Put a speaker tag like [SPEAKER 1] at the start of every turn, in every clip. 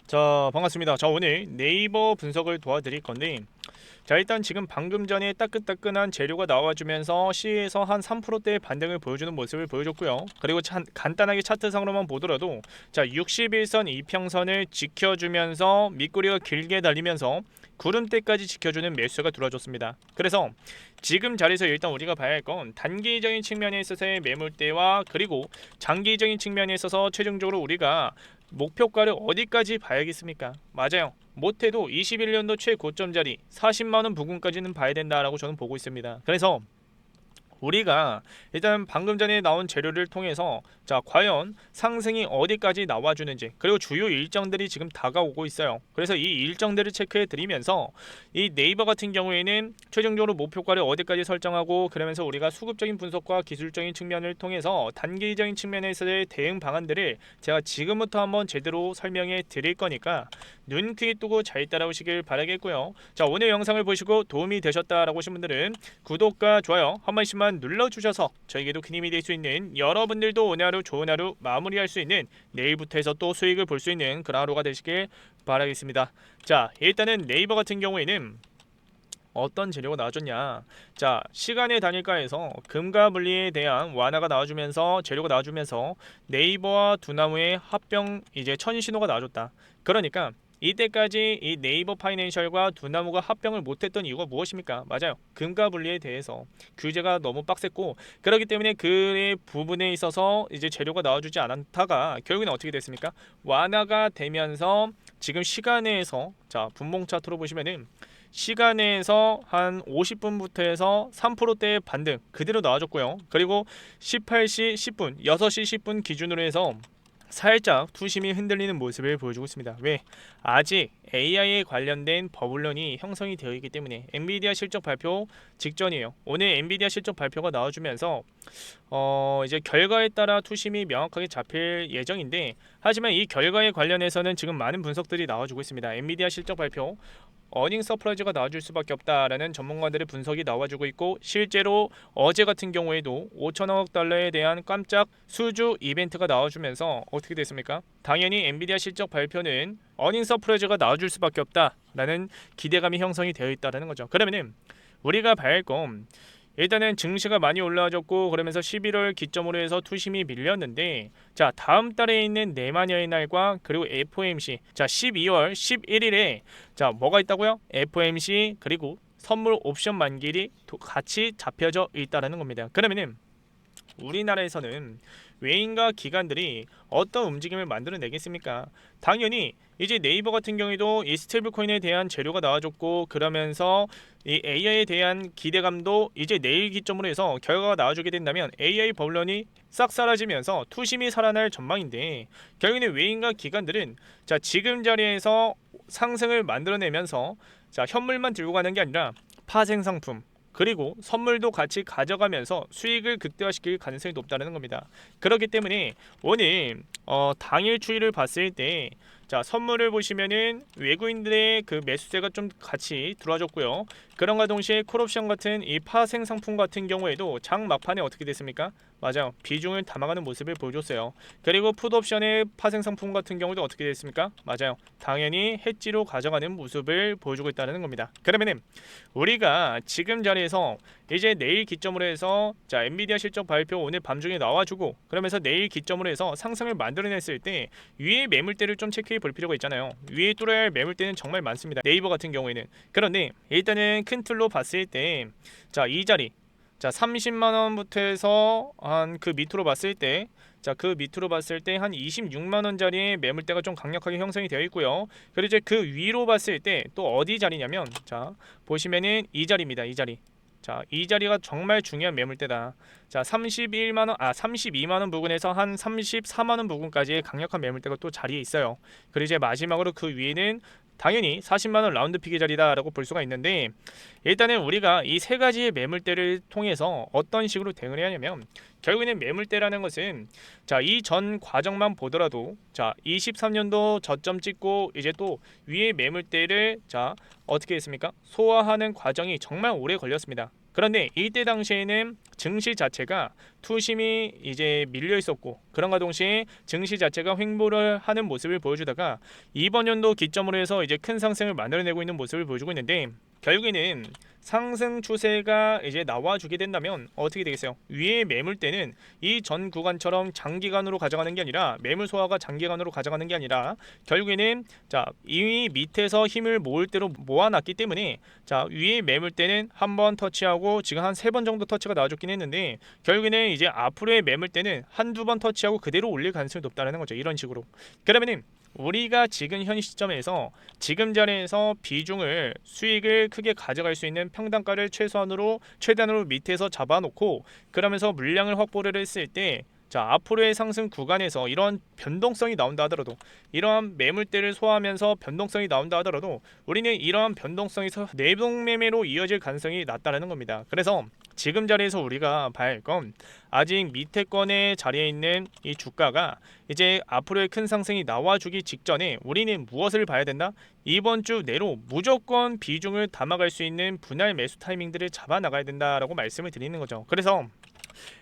[SPEAKER 1] 자, 반갑습니다. 자, 오늘 네이버 분석을 도와드릴 건데, 자, 일단 지금 방금 전에 따끈따끈한 재료가 나와주면서 C에서 한 3%대의 반등을 보여주는 모습을 보여줬고요. 그리고 간단하게 차트상으로만 보더라도, 자, 61선 이평선을 지켜주면서 밑꼬리가 길게 달리면서 구름대까지 지켜주는 매수가 들어와줬습니다. 그래서 지금 자리에서 일단 우리가 봐야 할 건 단기적인 측면에 있어서의 매물대와 그리고 장기적인 측면에 있어서 최종적으로 우리가 목표가를 어디까지 봐야겠습니까? 맞아요. 못해도 21년도 최고점 자리 40만원 부근까지는 봐야 된다라고 저는 보고 있습니다. 그래서 우리가 일단 방금 전에 나온 재료를 통해서 자 과연 상승이 어디까지 나와주는지 그리고 주요 일정들이 지금 다가오고 있어요. 그래서 이 일정들을 체크해 드리면서 이 네이버 같은 경우에는 최종적으로 목표가를 어디까지 설정하고 그러면서 우리가 수급적인 분석과 기술적인 측면을 통해서 단기적인 측면에서의 대응 방안들을 제가 지금부터 한번 제대로 설명해 드릴 거니까 눈 크게 뜨고 잘 따라오시길 바라겠고요. 자, 오늘 영상을 보시고 도움이 되셨다라고 하신 분들은 구독과 좋아요 한 번씩만 눌러주셔서 저에게도 큰 힘이 될 수 있는, 여러분들도 오늘 하루 좋은 하루 마무리할 수 있는, 내일부터 해서 또 수익을 볼 수 있는 그런 하루가 되시길 바라겠습니다. 자, 일단은 네이버 같은 경우에는 어떤 재료가 나와줬냐. 자, 시간의 단일가에서 금과 물리에 대한 완화가 나와주면서 재료가 나와주면서 네이버와 두나무의 합병 이제 천신호가 나와줬다. 그러니까 이때까지 이 네이버 파이낸셜과 두나무가 합병을 못했던 이유가 무엇입니까? 맞아요. 금과 분리에 대해서 규제가 너무 빡셌고 그렇기 때문에 그 부분에 있어서 이제 재료가 나와주지 않다가 결국에는 어떻게 됐습니까? 완화가 되면서 지금 시간에서 자 분봉 차트로 보시면은 시간에서 한 50분부터 해서 3%대의 반등 그대로 나와줬고요. 그리고 18시 10분, 6시 10분 기준으로 해서 살짝 투심이 흔들리는 모습을 보여주고 있습니다. 왜? 아직 AI에 관련된 버블론이 형성이 되어 있기 때문에. 엔비디아 실적 발표 직전이에요. 오늘 엔비디아 실적 발표가 나와주면서 이제 결과에 따라 투심이 명확하게 잡힐 예정인데, 하지만 이 결과에 관련해서는 지금 많은 분석들이 나와주고 있습니다. 엔비디아 실적 발표 어닝 서프라이즈가 나와줄 수밖에 없다라는 전문가들의 분석이 나와주고 있고, 실제로 어제 같은 경우에도 5천억 달러에 대한 깜짝 수주 이벤트가 나와주면서 어떻게 됐습니까? 당연히 엔비디아 실적 발표는 어닝 서프라이즈가 나와줄 수밖에 없다라는 기대감이 형성이 되어 있다는 거죠. 그러면은 우리가 봐야 할 건 일단은 증시가 많이 올라와줬고 그러면서 11월 기점으로 해서 투심이 밀렸는데, 자 다음 달에 있는 내마녀의 날과 그리고 FOMC 자 12월 11일에 자 뭐가 있다고요? FOMC 그리고 선물 옵션 만기일이 같이 잡혀져 있다는 겁니다. 그러면은 우리나라에서는 외인과 기관들이 어떤 움직임을 만들어내겠습니까? 당연히 이제 네이버 같은 경우에도 이 스테이블코인에 대한 재료가 나와줬고 그러면서 이 AI에 대한 기대감도 이제 내일 기점으로 해서 결과가 나와주게 된다면 AI 버블런이 싹 사라지면서 투심이 살아날 전망인데, 결국에는 외인과 기관들은 자 지금 자리에서 상승을 만들어내면서 자 현물만 들고 가는 게 아니라 파생 상품 그리고 선물도 같이 가져가면서 수익을 극대화시킬 가능성이 높다는 겁니다. 그렇기 때문에 오늘 당일 추이를 봤을 때 자 선물을 보시면은 외국인들의 그 매수세가 좀 같이 들어와줬고요. 그런가 동시에 콜옵션 같은 이 파생 상품 같은 경우에도 장 막판에 어떻게 됐습니까? 맞아요. 비중을 담아가는 모습을 보여줬어요. 그리고 풋옵션의 파생 상품 같은 경우도 어떻게 됐습니까? 맞아요. 당연히 해지로 가져가는 모습을 보여주고 있다는 겁니다. 그러면은 우리가 지금 자리에서 이제 내일 기점으로 해서 자 엔비디아 실적 발표 오늘 밤중에 나와주고 그러면서 내일 기점으로 해서 상승을 만들어냈을 때 위에 매물대를 좀 체크해 볼 필요가 있잖아요. 위에 뚫어야 할 매물대는 정말 많습니다. 네이버 같은 경우에는. 그런데 일단은 큰 틀로 봤을 때 자 이 자리 자 30만원부터 해서 한 그 밑으로 봤을 때 자 그 밑으로 봤을 때 한 26만원짜리의 매물대가 좀 강력하게 형성이 되어 있고요. 그리고 이제 그 위로 봤을 때 또 어디 자리냐면 자 보시면은 이 자리입니다. 이 자리 자, 이 자리가 정말 중요한 매물대다. 자, 32만원 부근에서 한 34만원 부근까지의 강력한 매물대가 또 자리에 있어요. 그리고 이제 마지막으로 그 위에는 당연히 40만원 라운드 픽의 자리다라고 볼 수가 있는데, 일단은 우리가 이 세 가지의 매물대를 통해서 어떤 식으로 대응을 해야 하냐면, 결국에는 매물대라는 것은 자, 이 전 과정만 보더라도 자, 23년도 저점 찍고 이제 또 위에 매물대를 자, 어떻게 했습니까? 소화하는 과정이 정말 오래 걸렸습니다. 그런데 이때 당시에는 증시 자체가 투심이 이제 밀려 있었고, 그런가 동시에 증시 자체가 횡보를 하는 모습을 보여주다가 이번 연도 기점으로 해서 이제 큰 상승을 만들어내고 있는 모습을 보여주고 있는데, 결국에는 상승 추세가 이제 나와주게 된다면 어떻게 되겠어요? 위에 매물대는 이 전 구간처럼 장기간으로 가져가는 게 아니라, 매물 소화가 장기간으로 가져가는 게 아니라 결국에는 자, 이 밑에서 힘을 모을 대로 모아놨기 때문에 자, 위에 매물대는 한 번 터치하고 지금 한 3번 정도 터치가 나와줬긴 했는데, 결국에는 이제 앞으로의 매물대는 한두 번 터치하고 그대로 올릴 가능성이 높다는 거죠. 이런 식으로. 그러면은 우리가 지금 현 시점에서 지금 자리에서 비중을, 수익을 크게 가져갈 수 있는 평단가를 최단으로 밑에서 잡아놓고, 그러면서 물량을 확보를 했을 때 자, 앞으로의 상승 구간에서 이런 변동성이 나온다 하더라도, 이러한 매물대를 소화하면서 변동성이 나온다 하더라도 우리는 이러한 변동성에서 내동 매매로 이어질 가능성이 낮다는 겁니다. 그래서 지금 자리에서 우리가 봐야 할 건, 아직 밑에권의 자리에 있는 이 주가가 이제 앞으로의 큰 상승이 나와주기 직전에 우리는 무엇을 봐야 된다? 이번 주 내로 무조건 비중을 담아갈 수 있는 분할 매수 타이밍들을 잡아 나가야 된다라고 말씀을 드리는 거죠. 그래서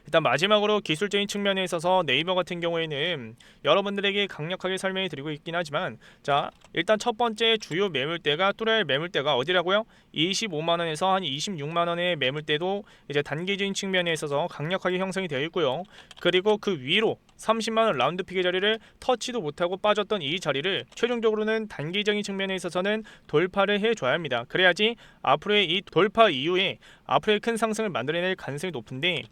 [SPEAKER 1] 일단 마지막으로 기술적인 측면에 있어서 네이버 같은 경우에는 여러분들에게 강력하게 설명해 드리고 있긴 하지만, 자, 일단 첫 번째 주요 매물대가, 뚫어야 매물대가 어디라고요? 25만원에서 한 26만원의 매물대도 이제 단기적인 측면에 있어서 강력하게 형성이 되어 있고요. 그리고 그 위로 30만원 라운드픽의 자리를 터치도 못하고 빠졌던 이 자리를 최종적으로는 단기적인 측면에 있어서는 돌파를 해줘야 합니다. 그래야지 앞으로의 이 돌파 이후에 앞으로의 큰 상승을 만들어낼 가능성이 높은데,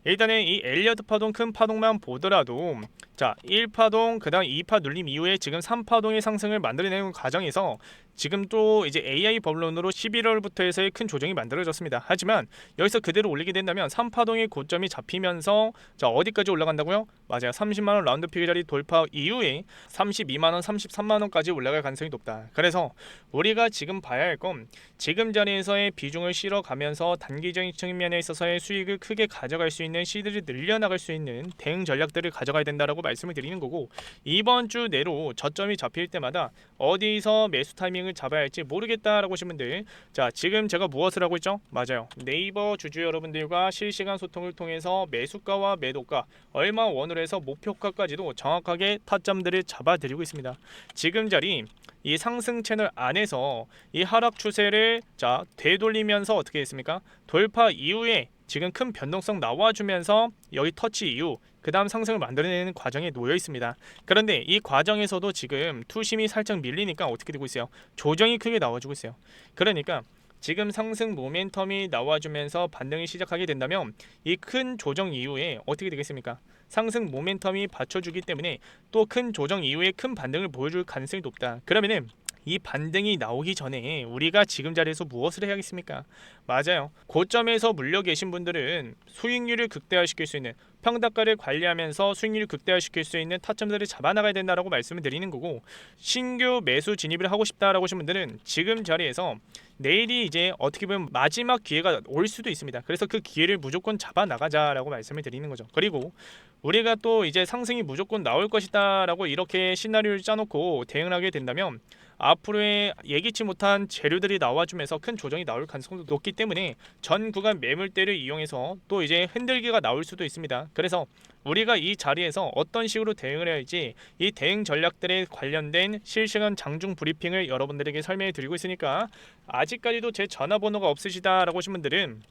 [SPEAKER 1] 일단은 이 엘리어트 파동, 큰 파동만 보더라도 자, 1파동, 그 다음 2파 눌림 이후에 지금 3파동의 상승을 만들어내는 과정에서 지금 또 이제 AI 버블론으로 11월부터 해서의 큰 조정이 만들어졌습니다. 하지만 여기서 그대로 올리게 된다면 3파동의 고점이 잡히면서 자, 어디까지 올라간다고요? 맞아요. 30만원 라운드픽의 자리 돌파 이후에 32만원, 33만원까지 올라갈 가능성이 높다. 그래서 우리가 지금 봐야 할 건, 지금 자리에서의 비중을 실어가면서 단기적인 측면에 있어서의 수익을 크게 가져갈 수 있는, 시드를 늘려나갈 수 있는 대응 전략들을 가져가야 된다라고 말씀을 드리는 거고, 이번 주 내로 저점이 잡힐 때마다 어디서 매수 타이밍을 잡아야 할지 모르겠다라고 하신 분들, 자, 지금 제가 무엇을 하고 있죠? 맞아요. 네이버 주주 여러분들과 실시간 소통을 통해서 매수가와 매도가, 얼마 원으로 해서 목표가까지도 정확하게 타점들을 잡아드리고 있습니다. 지금 자리 이 상승 채널 안에서 이 하락 추세를 자, 되돌리면서 어떻게 했습니까? 돌파 이후에 지금 큰 변동성 나와주면서 여기 터치 이후 그 다음 상승을 만들어내는 과정에 놓여 있습니다. 그런데 이 과정에서도 지금 투심이 살짝 밀리니까 어떻게 되고 있어요? 조정이 크게 나와주고 있어요. 그러니까 지금 상승 모멘텀이 나와주면서 반등이 시작하게 된다면 이 큰 조정 이후에 어떻게 되겠습니까? 상승 모멘텀이 받쳐주기 때문에 또 큰 조정 이후에 큰 반등을 보여줄 가능성이 높다. 그러면은 이 반등이 나오기 전에 우리가 지금 자리에서 무엇을 해야겠습니까? 맞아요. 고점에서 물려 계신 분들은 수익률을 극대화시킬 수 있는, 평단가를 관리하면서 수익률을 극대화시킬 수 있는 타점들을 잡아나가야 된다라고 말씀을 드리는 거고, 신규 매수 진입을 하고 싶다라고 하신 분들은 지금 자리에서 내일이 이제 어떻게 보면 마지막 기회가 올 수도 있습니다. 그래서 그 기회를 무조건 잡아나가자라고 말씀을 드리는 거죠. 그리고 우리가 또 이제 상승이 무조건 나올 것이다라고 이렇게 시나리오를 짜놓고 대응을 하게 된다면 앞으로의 예기치 못한 재료들이 나와주면서 큰 조정이 나올 가능성도 높기 때문에 전 구간 매물대를 이용해서 또 이제 흔들기가 나올 수도 있습니다. 그래서 우리가 이 자리에서 어떤 식으로 대응을 해야 할지, 이 대응 전략들에 관련된 실시간 장중 브리핑을 여러분들에게 설명해 드리고 있으니까, 아직까지도 제 전화번호가 없으시다라고 하신 분들은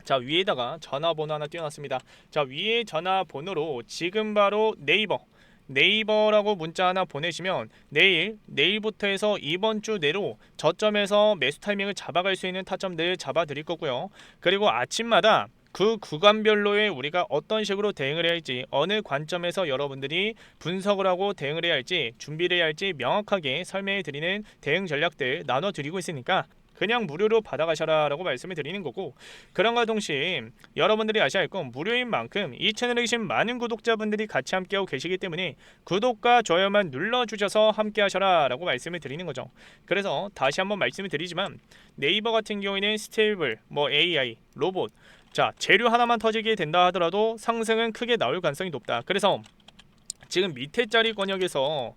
[SPEAKER 1] 자, 위에다가 전화번호 하나 띄워놨습니다. 자, 위에 전화번호로 지금 바로 네이버라고 문자 하나 보내시면 내일부터 해서 이번 주 내로 저점에서 매수 타이밍을 잡아갈 수 있는 타점들 잡아드릴 거고요. 그리고 아침마다 그 구간별로의 우리가 어떤 식으로 대응을 해야 할지, 어느 관점에서 여러분들이 분석을 하고 대응을 해야 할지, 준비를 해야 할지 명확하게 설명해 드리는 대응 전략들 나눠드리고 있으니까 그냥 무료로 받아가셔라 라고 말씀을 드리는 거고, 그런가 동시에 여러분들이 아셔야 할 건, 무료인 만큼 이 채널에 계신 많은 구독자분들이 같이 함께하고 계시기 때문에 구독과 좋아요만 눌러주셔서 함께 하셔라 라고 말씀을 드리는 거죠. 그래서 다시 한번 말씀을 드리지만, 네이버 같은 경우에는 스테이블, AI, 로봇, 자, 재료 하나만 터지게 된다 하더라도 상승은 크게 나올 가능성이 높다. 그래서 지금 밑에 자리 권역에서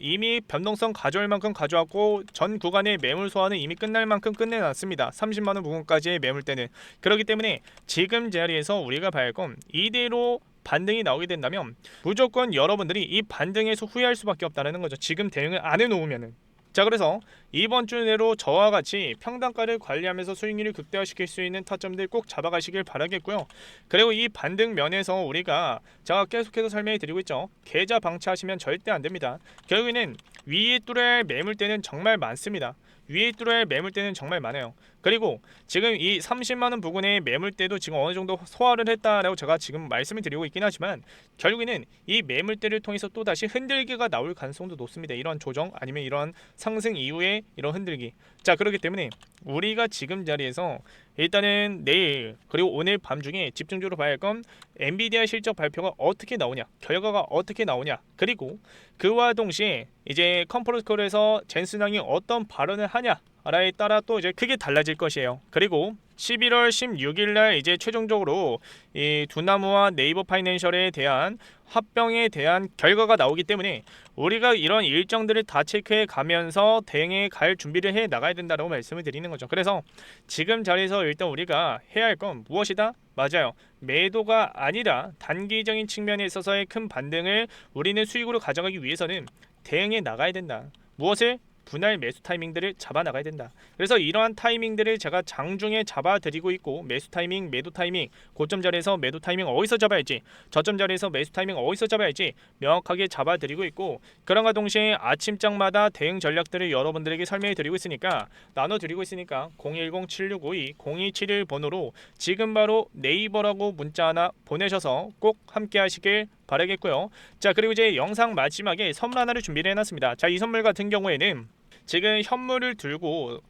[SPEAKER 1] 이미 변동성 가져올 만큼 가져왔고 전 구간의 매물 소화는 이미 끝날 만큼 끝내놨습니다. 30만원 부분까지의 매물대는. 그렇기 때문에 지금 자리에서 우리가 봐야 할 건 이대로 반등이 나오게 된다면 무조건 여러분들이 이 반등에서 후회할 수밖에 없다는 거죠. 지금 대응을 안 해놓으면은. 자, 그래서 이번 주 내로 저와 같이 평단가를 관리하면서 수익률을 극대화시킬 수 있는 타점들 꼭 잡아가시길 바라겠고요. 그리고 이 반등 면에서 우리가 제가 계속해서 설명해 드리고 있죠. 계좌 방치하시면 절대 안 됩니다. 결국에는 위에 뚫어야 할 매물대는 정말 많습니다. 위에 뚫어야 할 매물대는 정말 많아요. 그리고 지금 이 30만원 부근의 매물대도 지금 어느 정도 소화를 했다라고 제가 지금 말씀을 드리고 있긴 하지만 결국에는 이 매물대를 통해서 또다시 흔들기가 나올 가능성도 높습니다. 이런 조정 아니면 이런 상승 이후에 이런 흔들기. 자, 그렇기 때문에 우리가 지금 자리에서 일단은 내일 그리고 오늘 밤 중에 집중적으로 봐야 할 건 엔비디아 실적 발표가 어떻게 나오냐, 결과가 어떻게 나오냐, 그리고 그와 동시에 이제 컨퍼런스 콜에서 젠슨 양이 어떤 발언을 하냐 라에 따라 또 이제 크게 달라질 것이에요. 그리고 11월 16일 날 이제 최종적으로 이 두나무와 네이버 파이낸셜에 대한 합병에 대한 결과가 나오기 때문에 우리가 이런 일정들을 다 체크해 가면서 대응에 갈 준비를 해 나가야 된다고 말씀을 드리는 거죠. 그래서 지금 자리에서 일단 우리가 해야 할 건 무엇이다? 맞아요. 매도가 아니라 단기적인 측면에 있어서의 큰 반등을 우리는 수익으로 가져가기 위해서는 대응해 나가야 된다. 무엇을? 분할 매수 타이밍들을 잡아 나가야 된다. 그래서 이러한 타이밍들을 제가 장중에 잡아 드리고 있고 매수 타이밍, 매도 타이밍, 고점 자리에서 매도 타이밍 어디서 잡아야지, 저점 자리에서 매수 타이밍 어디서 잡아야지 명확하게 잡아 드리고 있고 그런가 동시에 아침장마다 대응 전략들을 여러분들에게 설명해 드리고 있으니까 나눠 드리고 있으니까 010-7652-0271 번호로 지금 바로 네이버라고 문자 하나 보내셔서 꼭 함께 하시길 바라겠고요. 자, 그리고 이제 영상 마지막에 선물 하나를 준비를 해놨습니다. 자, 이 선물 같은 경우에는 지금 현물을 들고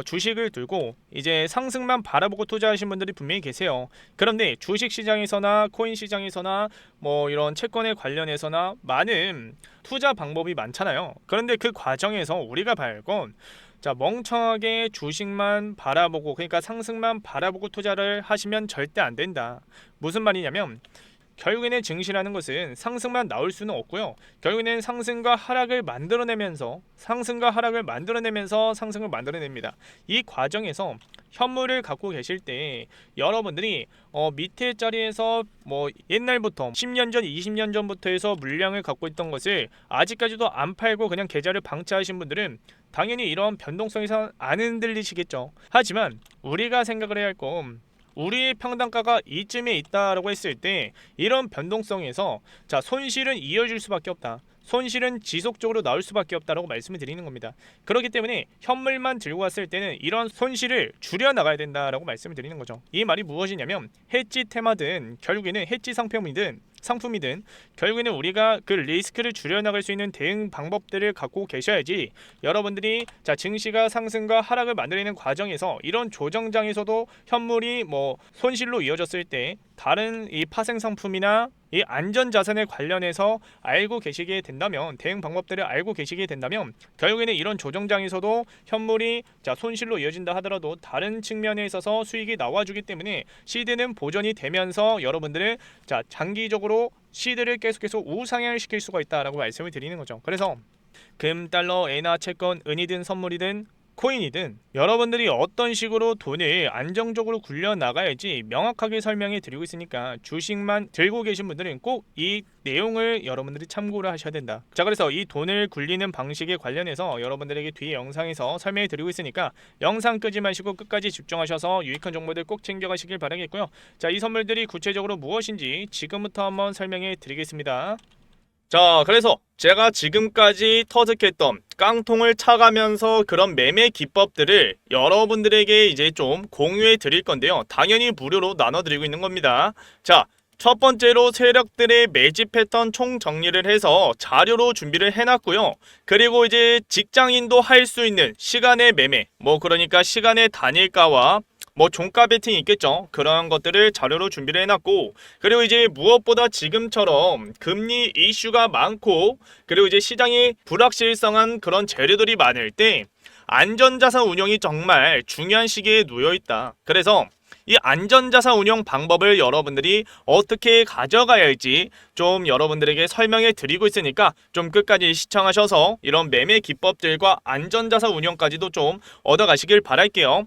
[SPEAKER 1] 주식을 들고 이제 상승만 바라보고 투자하신 분들이 분명히 계세요. 그런데 주식 시장에서나 코인 시장에서나 뭐 이런 채권에 관련해서나 많은 투자 방법이 많잖아요. 그런데 그 과정에서 우리가 봐야 할 건 자, 멍청하게 주식만 바라보고 그러니까 상승만 바라보고 투자를 하시면 절대 안 된다. 무슨 말이냐면 결국에는 증시라는 것은 상승만 나올 수는 없고요. 결국에는 상승과 하락을 만들어내면서 상승을 만들어냅니다. 이 과정에서 현물을 갖고 계실 때 여러분들이 밑에 자리에서 뭐 옛날부터 10년 전, 20년 전부터 해서 물량을 갖고 있던 것을 아직까지도 안 팔고 그냥 계좌를 방치하신 분들은 당연히 이런 변동성에서 안 흔들리시겠죠. 하지만 우리가 생각을 해야 할 건 우리의 평단가가 이쯤에 있다라고 했을 때 이런 변동성에서 자, 손실은 이어질 수밖에 없다. 손실은 지속적으로 나올 수밖에 없다라고 말씀을 드리는 겁니다. 그렇기 때문에 현물만 들고 갔을 때는 이런 손실을 줄여 나가야 된다라고 말씀을 드리는 거죠. 이 말이 무엇이냐면 해지 테마든 결국에는 해지 상품이든 결국에는 우리가 그 리스크를 줄여나갈 수 있는 대응 방법들을 갖고 계셔야지 여러분들이 자, 증시가 상승과 하락을 만들어내는 과정에서 이런 조정장에서도 현물이 뭐 손실로 이어졌을 때 다른 이 파생 상품이나 이 안전자산에 관련해서 알고 계시게 된다면 대응 방법들을 알고 계시게 된다면 결국에는 이런 조정장에서도 현물이 자, 손실로 이어진다 하더라도 다른 측면에 있어서 수익이 나와주기 때문에 시드는 보존이 되면서 여러분들은 자, 장기적으로 시드를 계속해서 우상향을 시킬 수가 있다라고 말씀을 드리는 거죠. 그래서 금, 달러, 엔화, 채권, 은이든 선물이든 코인이든 여러분들이 어떤 식으로 돈을 안정적으로 굴려 나가야지 명확하게 설명해 드리고 있으니까 주식만 들고 계신 분들은 꼭 이 내용을 여러분들이 참고를 하셔야 된다. 자, 그래서 이 돈을 굴리는 방식에 관련해서 여러분들에게 뒤에 영상에서 설명해 드리고 있으니까 영상 끄지 마시고 끝까지 집중하셔서 유익한 정보들 꼭 챙겨가시길 바라겠고요. 자, 이 선물들이 구체적으로 무엇인지 지금부터 한번 설명해 드리겠습니다. 자, 그래서 제가 지금까지 터득했던 깡통을 차가면서 그런 매매 기법들을 여러분들에게 이제 좀 공유해 드릴 건데요. 당연히 무료로 나눠 드리고 있는 겁니다. 자, 첫 번째로 세력들의 매집 패턴 총 정리를 해서 자료로 준비를 해놨고요. 그리고 이제 직장인도 할 수 있는 시간의 매매, 뭐 그러니까 시간의 단일가와 뭐 종가 베팅이 있겠죠. 그런 것들을 자료로 준비를 해놨고, 그리고 이제 무엇보다 지금처럼 금리 이슈가 많고 그리고 이제 시장이 불확실성한 그런 재료들이 많을 때 안전자산 운용이 정말 중요한 시기에 놓여있다. 그래서 이 안전자산 운용 방법을 여러분들이 어떻게 가져가야 할지 좀 여러분들에게 설명해 드리고 있으니까 좀 끝까지 시청하셔서 이런 매매 기법들과 안전자산 운용까지도 좀 얻어가시길 바랄게요.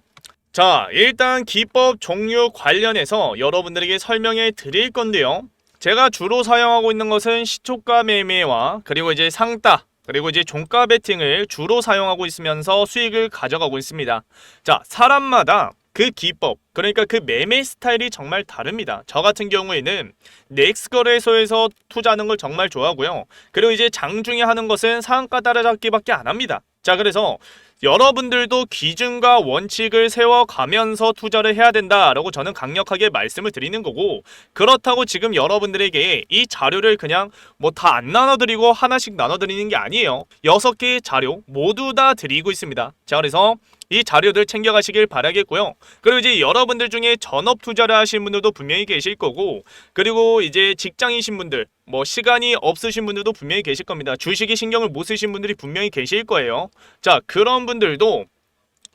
[SPEAKER 1] 자, 일단 기법 종류 관련해서 여러분들에게 설명해 드릴 건데요. 제가 주로 사용하고 있는 것은 시초가 매매와 그리고 이제 상따 그리고 이제 종가 베팅을 주로 사용하고 있으면서 수익을 가져가고 있습니다. 자, 사람마다 그 기법, 그러니까 그 매매 스타일이 정말 다릅니다. 저 같은 경우에는 넥스 거래소에서 투자하는 걸 정말 좋아하고요. 그리고 이제 장중에 하는 것은 상한가 따라잡기밖에 안 합니다. 자, 그래서 여러분들도 기준과 원칙을 세워가면서 투자를 해야 된다라고 저는 강력하게 말씀을 드리는 거고, 그렇다고 지금 여러분들에게 이 자료를 그냥 뭐 다 안 나눠드리고 하나씩 나눠드리는 게 아니에요. 6개의 자료 모두 다 드리고 있습니다. 자, 그래서 이 자료들 챙겨가시길 바라겠고요. 그리고 이제 여러분들 중에 전업 투자를 하신 분들도 분명히 계실 거고, 그리고 이제 직장이신 분들, 뭐 시간이 없으신 분들도 분명히 계실 겁니다. 주식에 신경을 못 쓰신 분들이 분명히 계실 거예요. 자, 그런 분들도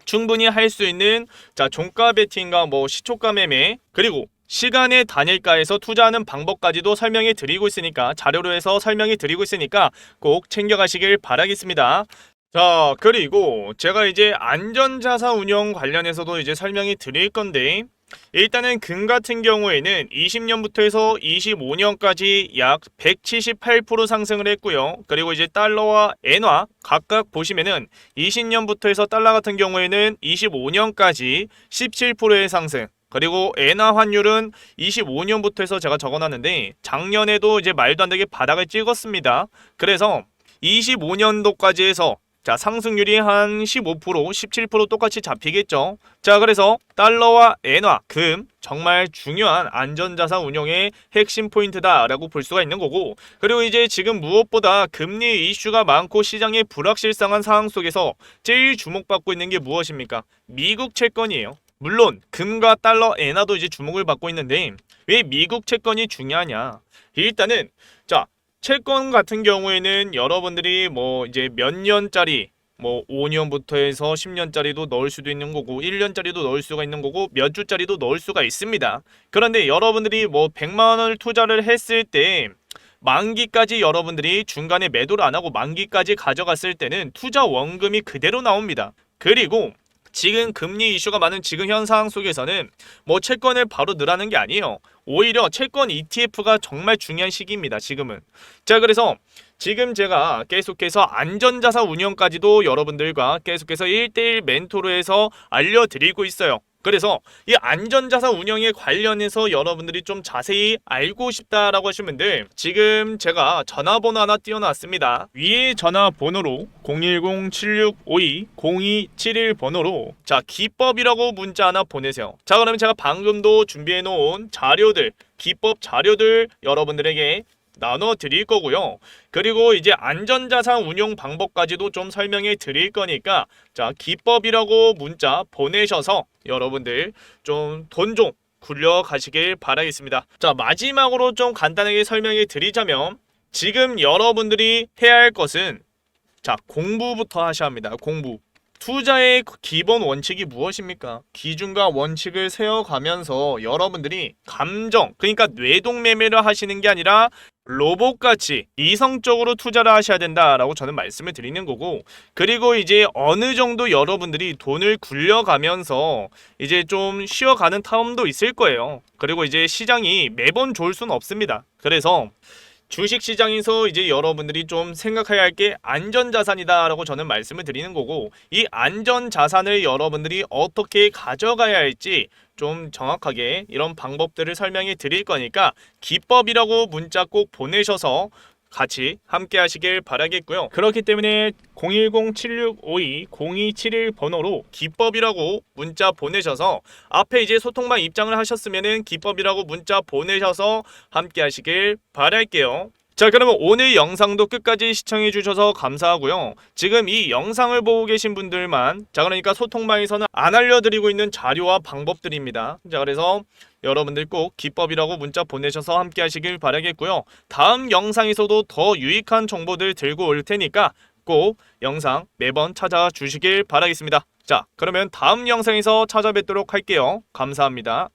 [SPEAKER 1] 충분히 할 수 있는 종가 베팅과 뭐 시초가 매매 그리고 시간의 단일가에서 투자하는 방법까지도 설명해 드리고 있으니까 자료로 해서 설명해 드리고 있으니까 꼭 챙겨가시길 바라겠습니다. 자, 그리고 제가 이제 안전자산 운용 관련해서도 이제 설명이 드릴 건데, 일단은 금 같은 경우에는 20년부터 해서 25년까지 약 178% 상승을 했고요. 그리고 이제 달러와 엔화 각각 보시면은 20년부터 해서 달러 같은 경우에는 25년까지 17%의 상승, 그리고 엔화 환율은 25년부터 해서 제가 적어놨는데 작년에도 이제 말도 안 되게 바닥을 찍었습니다. 그래서 25년도까지 해서 상승률이 한 15%, 17% 똑같이 잡히겠죠. 자, 그래서 달러와 엔화, 금 정말 중요한 안전자산 운용의 핵심 포인트다라고 볼 수가 있는 거고, 그리고 이제 지금 무엇보다 금리 이슈가 많고 시장의 불확실성한 상황 속에서 제일 주목받고 있는 게 무엇입니까? 미국 채권이에요. 물론 금과 달러, 엔화도 이제 주목을 받고 있는데 왜 미국 채권이 중요하냐? 일단은 채권 같은 경우에는 여러분들이 뭐 이제 몇 년짜리 뭐 5년부터 해서 10년짜리도 넣을 수도 있는 거고 1년짜리도 넣을 수가 있는 거고 몇 주짜리도 넣을 수가 있습니다. 그런데 여러분들이 뭐 100만 원을 투자를 했을 때 만기까지 여러분들이 중간에 매도를 안 하고 만기까지 가져갔을 때는 투자 원금이 그대로 나옵니다. 그리고 지금 금리 이슈가 많은 지금 현 상황 속에서는 뭐 채권을 바로 넣으라는 게 아니에요. 오히려 채권 ETF가 정말 중요한 시기입니다. 지금은. 자, 그래서 지금 제가 계속해서 안전자산 운용까지도 여러분들과 계속해서 1대1 멘토로 해서 알려드리고 있어요. 그래서 이 안전자산 운용에 관련해서 여러분들이 좀 자세히 알고 싶다라고 하시면 지금 제가 전화번호 하나 띄워놨습니다. 위에 전화번호로 010-7652-0271 번호로 기법이라고 문자 하나 보내세요. 자, 그러면 제가 방금도 준비해놓은 자료들, 기법 자료들 여러분들에게 나눠 드릴 거고요. 그리고 이제 안전자산 운용 방법까지도 좀 설명해 드릴 거니까 기법이라고 문자 보내셔서 여러분들 좀 돈 좀 굴려 가시길 바라겠습니다. 자, 마지막으로 좀 간단하게 설명해 드리자면 지금 여러분들이 해야 할 것은 공부부터 하셔야 합니다. 공부. 투자의 기본 원칙이 무엇입니까? 기준과 원칙을 세워가면서 여러분들이 감정, 그러니까 뇌동매매를 하시는 게 아니라 로봇같이 이성적으로 투자를 하셔야 된다라고 저는 말씀을 드리는 거고, 그리고 이제 어느 정도 여러분들이 돈을 굴려가면서 이제 좀 쉬어가는 타임도 있을 거예요. 그리고 이제 시장이 매번 좋을 수는 없습니다. 그래서 주식시장에서 이제 여러분들이 좀 생각해야 할 게 안전자산이다라고 저는 말씀을 드리는 거고, 이 안전자산을 여러분들이 어떻게 가져가야 할지 좀 정확하게 이런 방법들을 설명해 드릴 거니까 기법이라고 문자 꼭 보내셔서 같이 함께 하시길 바라겠고요. 그렇기 때문에 010-7652-0271 번호로 기법이라고 문자 보내셔서 앞에 이제 소통방 입장을 하셨으면은 기법이라고 문자 보내셔서 함께 하시길 바랄게요. 자, 그러면 오늘 영상도 끝까지 시청해 주셔서 감사하고요. 지금 이 영상을 보고 계신 분들만 그러니까 소통방에서는 안 알려드리고 있는 자료와 방법들입니다. 자, 그래서 여러분들 꼭 기법이라고 문자 보내셔서 함께 하시길 바라겠고요. 다음 영상에서도 더 유익한 정보들 들고 올 테니까 꼭 영상 매번 찾아주시길 바라겠습니다. 자, 그러면 다음 영상에서 찾아뵙도록 할게요. 감사합니다.